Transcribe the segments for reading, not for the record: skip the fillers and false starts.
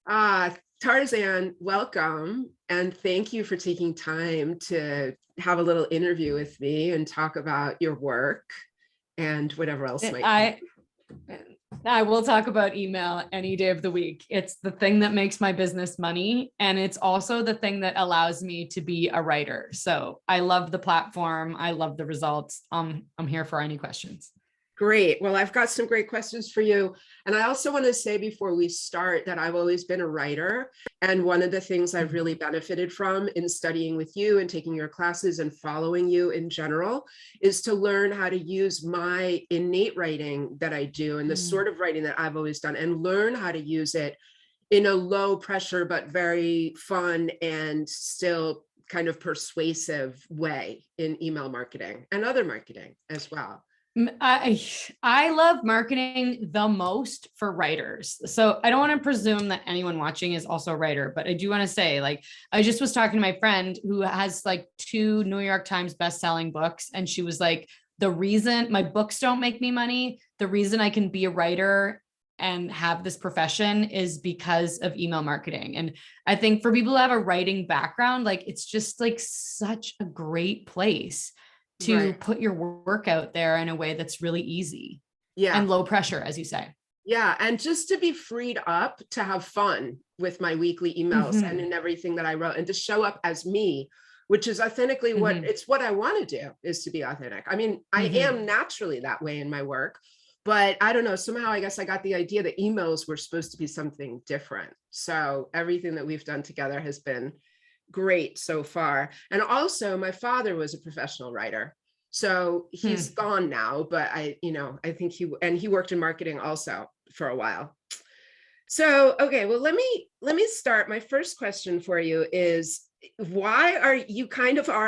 Tarzan, welcome. And thank you for taking time to have a little interview with me and talk about your work and whatever else might I I will talk about email any day of the week. It's the thing that makes my business money. And it's also the thing that allows me to be a writer. So I love the platform. I love the results. I'm here for any questions. Great. Well, I've got some great questions for you. And I also want to say before we start that I've always been a writer. And one of the things I've really benefited from in studying with you and taking your classes and following you in general is to learn how to use my innate writing that I do and the sort of writing that I've always done and learn how to use it in a low pressure, but very fun and still kind of persuasive way in email marketing and other marketing as well. I love marketing the most for writers. So I don't want to presume that anyone watching is also a writer, but I do want to say, like, I just was talking to my friend who has like 2 New York Times best-selling books. And she was like, the reason my books don't make me money, the reason I can be a writer and have this profession is because of email marketing. And I think for people who have a writing background, like, it's just like such a great place to put your work out there in a way that's really easy and low pressure, as you say. Yeah. And just to be freed up to have fun with my weekly emails and in everything that I wrote and to show up as me, which is authentically what I want to do is to be authentic. I mean, I am naturally that way in my work, but I don't know, somehow I guess I got the idea that emails were supposed to be something different. So everything that we've done together has been great so far. And also my father was a professional writer. So he's gone now, but I think he worked in marketing also for a while. So, okay, well, let me start. My first question for you is, why are you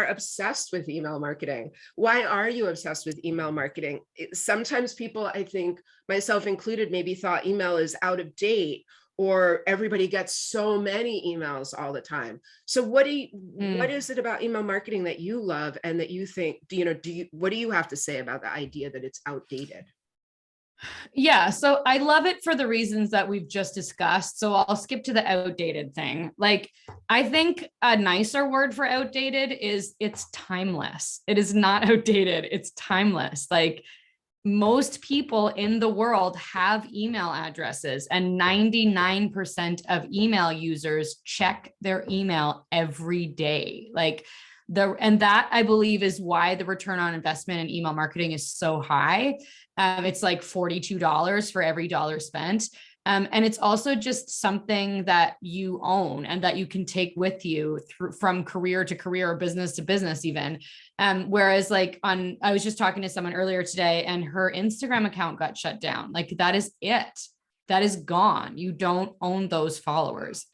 obsessed with email marketing? Why are you obsessed with email marketing? Sometimes people, I think myself included, maybe thought email is out of date, or everybody gets so many emails all the time. So what is it about email marketing that you love and that you think, what do you have to say about the idea that it's outdated? Yeah, so I love it for the reasons that we've just discussed. So I'll skip to the outdated thing. Like, I think a nicer word for outdated is it's timeless. It is not outdated. It's timeless. Like, most people in the world have email addresses, and 99% of email users check their email every day. And that, I believe, is why the return on investment in email marketing is so high. It's like $42 for every dollar spent. And it's also just something that you own and that you can take with you from career to career or business to business even. Whereas I was just talking to someone earlier today and her Instagram account got shut down. Like, that is it. That is gone. You don't own those followers.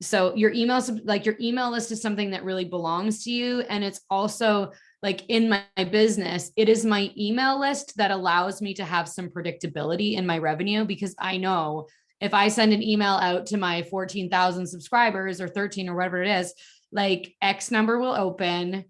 So your email list is something that really belongs to you. And it's also, like, in my business, it is my email list that allows me to have some predictability in my revenue, because I know if I send an email out to my 14,000 subscribers or 13 or whatever it is, like, X number will open,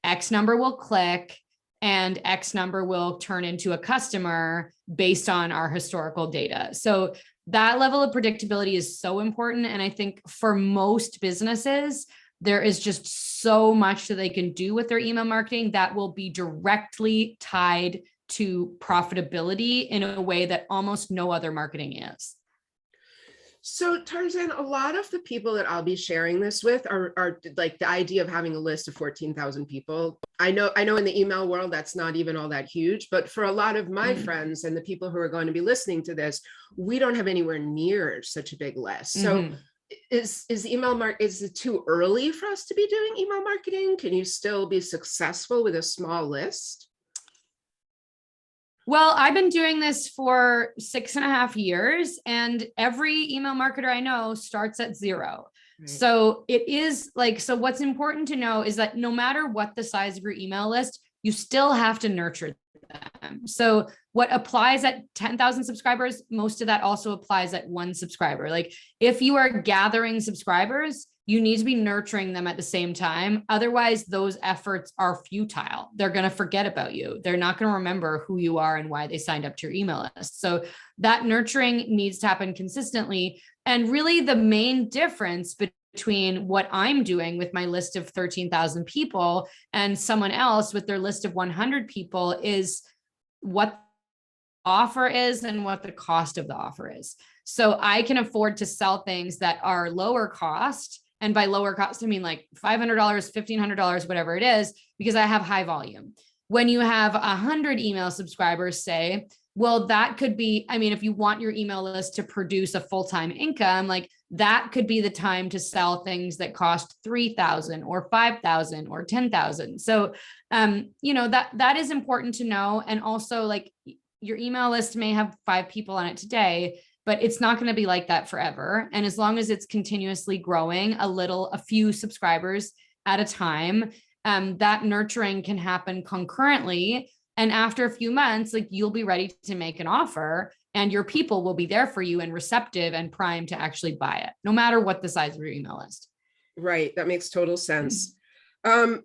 X number will click, and X number will turn into a customer based on our historical data. So that level of predictability is so important. And I think for most businesses, there is just so much that they can do with their email marketing that will be directly tied to profitability in a way that almost no other marketing is. So Tarzan, a lot of the people that I'll be sharing this with are like the idea of having a list of 14,000 people. I know in the email world, that's not even all that huge, but for a lot of my friends and the people who are going to be listening to this, we don't have anywhere near such a big list. So is it too early for us to be doing email marketing? Can you still be successful with a small list? Well, I've been doing this for 6.5 years, and every email marketer I know starts at 0. Right. So it is like, so what's important to know is that no matter what the size of your email list, you still have to nurture them. So what applies at 10,000 subscribers, most of that also applies at 1 subscriber. Like if you are gathering subscribers, you need to be nurturing them at the same time. Otherwise, those efforts are futile. They're going to forget about you. They're not going to remember who you are and why they signed up to your email list. So that nurturing needs to happen consistently. And really the main difference between what I'm doing with my list of 13,000 people and someone else with their list of 100 people is what offer is and what the cost of the offer is. So I can afford to sell things that are lower cost. And by lower cost, I mean like $500, $1,500, whatever it is, because I have high volume. When you have 100 email subscribers, say, well, that could be, I mean, if you want your email list to produce a full-time income, like that could be the time to sell things that cost 3,000 or 5,000 or 10,000. So, that is important to know. And also like your email list may have 5 people on it today, but it's not going to be like that forever. And as long as it's continuously growing a few subscribers at a time, that nurturing can happen concurrently. And after a few months, like you'll be ready to make an offer and your people will be there for you and receptive and primed to actually buy it, no matter what the size of your email list. Right. That makes total sense. And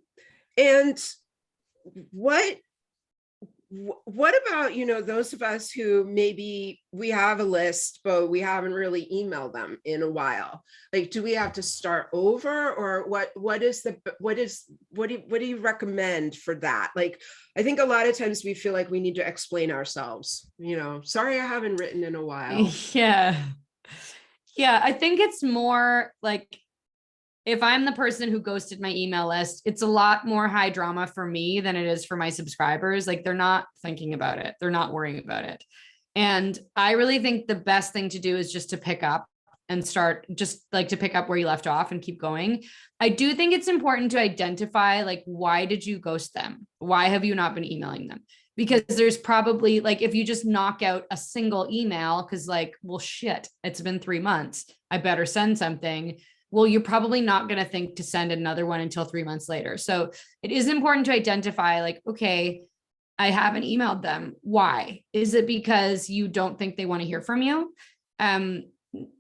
what about, those of us who maybe we have a list, but we haven't really emailed them in a while? Like, do we have to start over, or what do you recommend for that? Like, I think a lot of times we feel like we need to explain ourselves, sorry, I haven't written in a while. Yeah. I think it's more like, if I'm the person who ghosted my email list, it's a lot more high drama for me than it is for my subscribers. Like they're not thinking about it. They're not worrying about it. And I really think the best thing to do is just to pick up and start, just like to pick up where you left off and keep going. I do think it's important to identify, like, why did you ghost them? Why have you not been emailing them? Because there's probably like, if you just knock out a single email, because like, well, shit, it's been 3 months, I better send something. Well, you're probably not going to think to send another one until 3 months later. So it is important to identify, like, okay, I haven't emailed them. Why? Is it because you don't think they want to hear from you?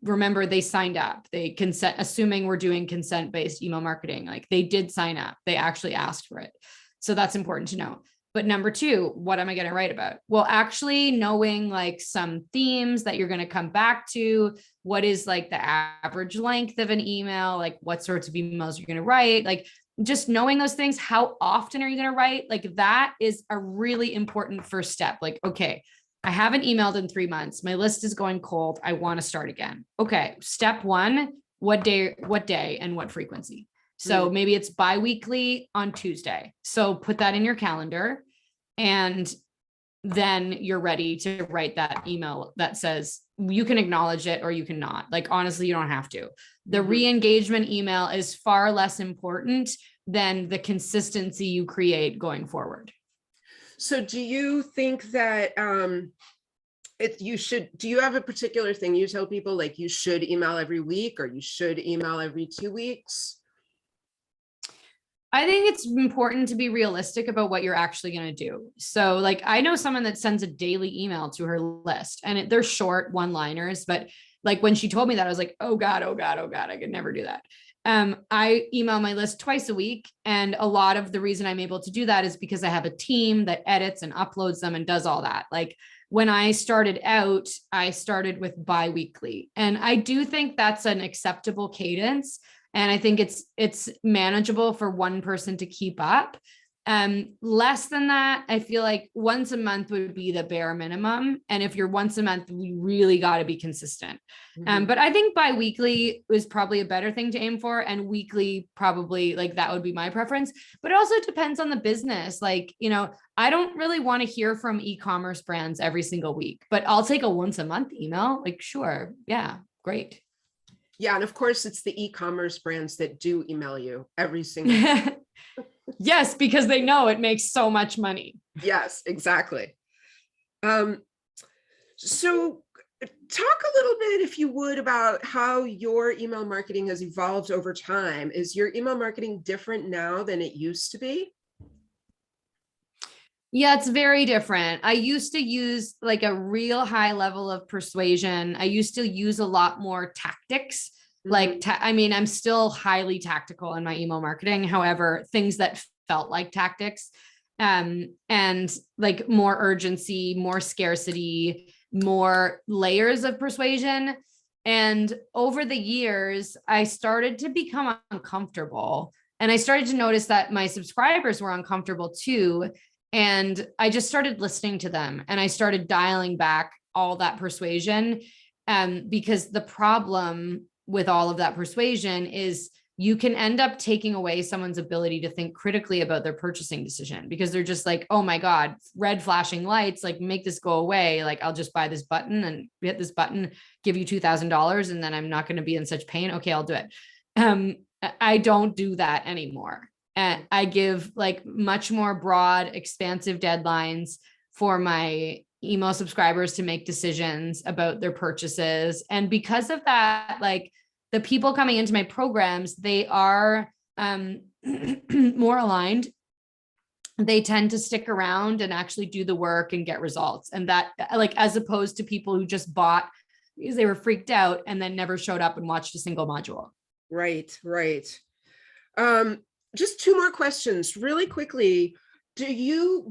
Remember, they signed up, they consent, assuming we're doing consent-based email marketing, like they did sign up, they actually asked for it. So that's important to know. But number 2, what am I going to write about? Well, actually knowing like some themes that you're going to come back to, what is like the average length of an email, like what sorts of emails you're going to write, like just knowing those things. How often are you going to write? Like that is a really important first step. Like, okay, I haven't emailed in 3 months. My list is going cold. I want to start again. Okay. Step 1, what day, and what frequency? So maybe it's bi-weekly on Tuesday. So put that in your calendar, and then you're ready to write that email that says you can acknowledge it or you cannot. Like, honestly, you don't have to. The re-engagement email is far less important than the consistency you create going forward. So do you think that do you have a particular thing you tell people, like you should email every week or you should email every 2 weeks? I think it's important to be realistic about what you're actually going to do. So like, I know someone that sends a daily email to her list, and they're short one-liners, but like when she told me that, I was like, oh God, I could never do that. I email my list twice a week. And a lot of the reason I'm able to do that is because I have a team that edits and uploads them and does all that. Like when I started out, I started with bi-weekly, and I do think that's an acceptable cadence. And I think it's manageable for one person to keep up. Less than that, I feel like once a month would be the bare minimum. And if you're once a month, we really got to be consistent. But I think bi-weekly is probably a better thing to aim for. And weekly, probably, like that would be my preference. But it also depends on the business. Like, I don't really want to hear from e-commerce brands every single week, but I'll take a once a month email. Like, sure. Yeah, great. Yeah. And of course, it's the e-commerce brands that do email you every single Yes, because they know it makes so much money. Yes, exactly. So talk a little bit, if you would, about how your email marketing has evolved over time. Is your email marketing different now than it used to be? Yeah, it's very different. I used to use like a real high level of persuasion. I used to use a lot more tactics. Mhm. I mean, I'm still highly tactical in my email marketing. However, things that felt like tactics, and like more urgency, more scarcity, more layers of persuasion. And over the years, I started to become uncomfortable. And I started to notice that my subscribers were uncomfortable too. And I just started listening to them and I started dialing back all that persuasion. Because the problem with all of that persuasion is you can end up taking away someone's ability to think critically about their purchasing decision because they're just like, oh my God, red flashing lights, like make this go away. Like I'll just buy this button and hit this button, give you $2,000 and then I'm not going to be in such pain. Okay, I'll do it. I don't do that anymore. And I give like much more broad, expansive deadlines for my email subscribers to make decisions about their purchases. And because of that, like the people coming into my programs, they are more aligned. They tend to stick around and actually do the work and get results. And that, like, as opposed to people who just bought because they were freaked out and then never showed up and watched a single module. Right, right. Um, just two more questions really quickly. You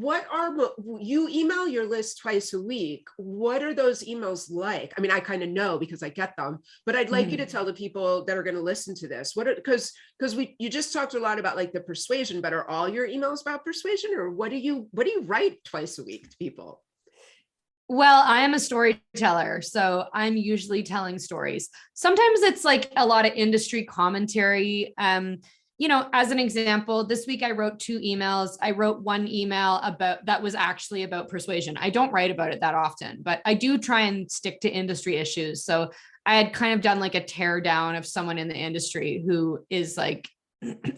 email your list twice a week. What are those emails like? I mean, I kind of know because I get them, but I'd like you to tell the people that are going to listen to this, because you just talked a lot about like the persuasion, but are all your emails about persuasion, or what do you write twice a week to people? Well, I am a storyteller, so I'm usually telling stories. Sometimes it's like a lot of industry commentary. As an example, this week I wrote 2 emails. I wrote one email about that was actually about persuasion. I don't write about it that often, but I do try and stick to industry issues. So I had kind of done like a tear down of someone in the industry who is like,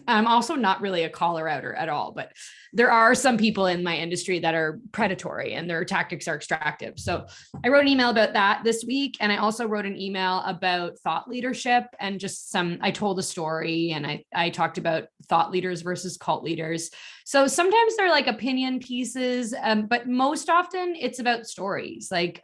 I'm also not really a caller outer at all, but there are some people in my industry that are predatory and their tactics are extractive. So I wrote an email about that this week. And I also wrote an email about thought leadership and just I told a story and I talked about thought leaders versus cult leaders. So sometimes they're like opinion pieces, but most often it's about stories. Like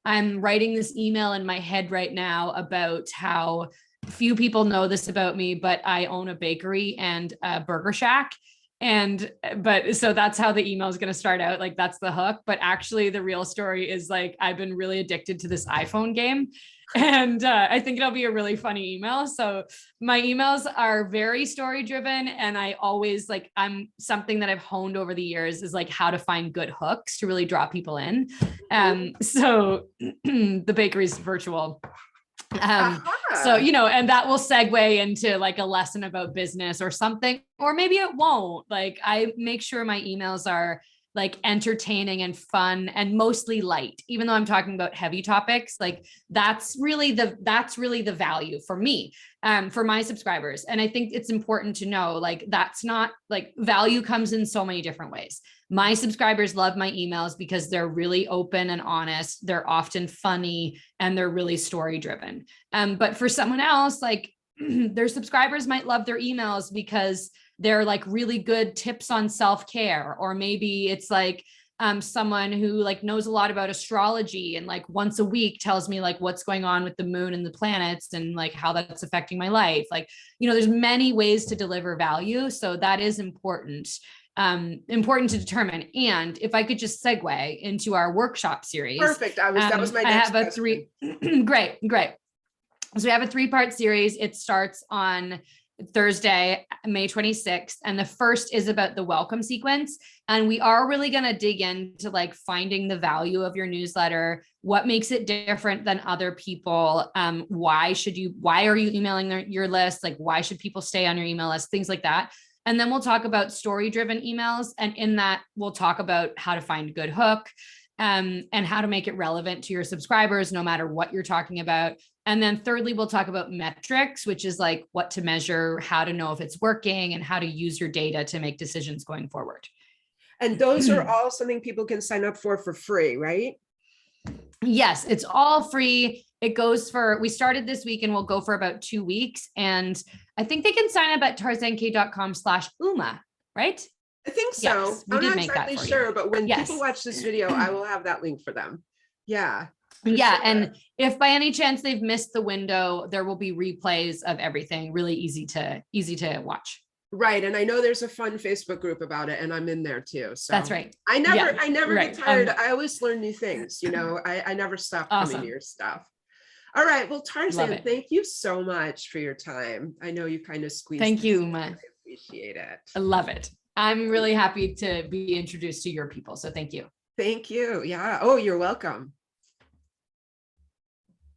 I'm writing this email in my head right now about how few people know this about me, but I own a bakery and a burger shack. But so that's how the email is going to start out. Like that's the hook. But actually the real story is like, I've been really addicted to this iPhone game. And I think it'll be a really funny email. So my emails are very story driven. And I always like, I'm something that I've honed over the years is like how to find good hooks to really draw people in. So the bakery's virtual. So, and that will segue into like a lesson about business or something, or maybe it won't. Like I make sure my emails are like entertaining and fun and mostly light, even though I'm talking about heavy topics. Like that's really the value for me, for my subscribers. And I think it's important to know, like, that's not like value comes in so many different ways. My subscribers love my emails because they're really open and honest. They're often funny and they're really story driven. But for someone else, like their subscribers might love their emails because they're like really good tips on self-care, or maybe it's like someone who like knows a lot about astrology and like once a week tells me like what's going on with the moon and the planets and like how that's affecting my life. Like, there's many ways to deliver value. So that is important to determine. And if I could just segue into our workshop series. Perfect. That was my next question. Great. So we have a 3-part series. It starts on Thursday, May 26th. And the first is about the welcome sequence. And we are really going to dig into like finding the value of your newsletter, what makes it different than other people. Why are you emailing your list? Like, why should people stay on your email list? Things like that. And then we'll talk about story-driven emails. And in that, we'll talk about how to find a good hook, and how to make it relevant to your subscribers, no matter what you're talking about. And then thirdly, we'll talk about metrics, which is like what to measure, how to know if it's working, and how to use your data to make decisions going forward. And those are all something people can sign up for free, right? Yes, it's all free. We started this week and we'll go for about 2 weeks. And I think they can sign up at tarzankay.com/UMA, right? I think so. Yes, we I'm did not make that exactly for you. sure, but when Yes. people watch this video, I will have that link for them. Yeah. for Yeah. sure. And if by any chance they've missed the window, there will be replays of everything. Really easy to watch. Right. And I know there's a fun Facebook group about it, and I'm in there too. So That's right. I never right. get tired. I always learn new things, you know. I never stop coming Awesome. to your stuff. All right. Well, Love Tarzan, it. thank you so much for your time. I know you kind of squeezed. Thank this you, in. Ma. I appreciate it. I love it. I'm really happy to be introduced to your people. So thank you. Thank you. Yeah. Oh, you're welcome.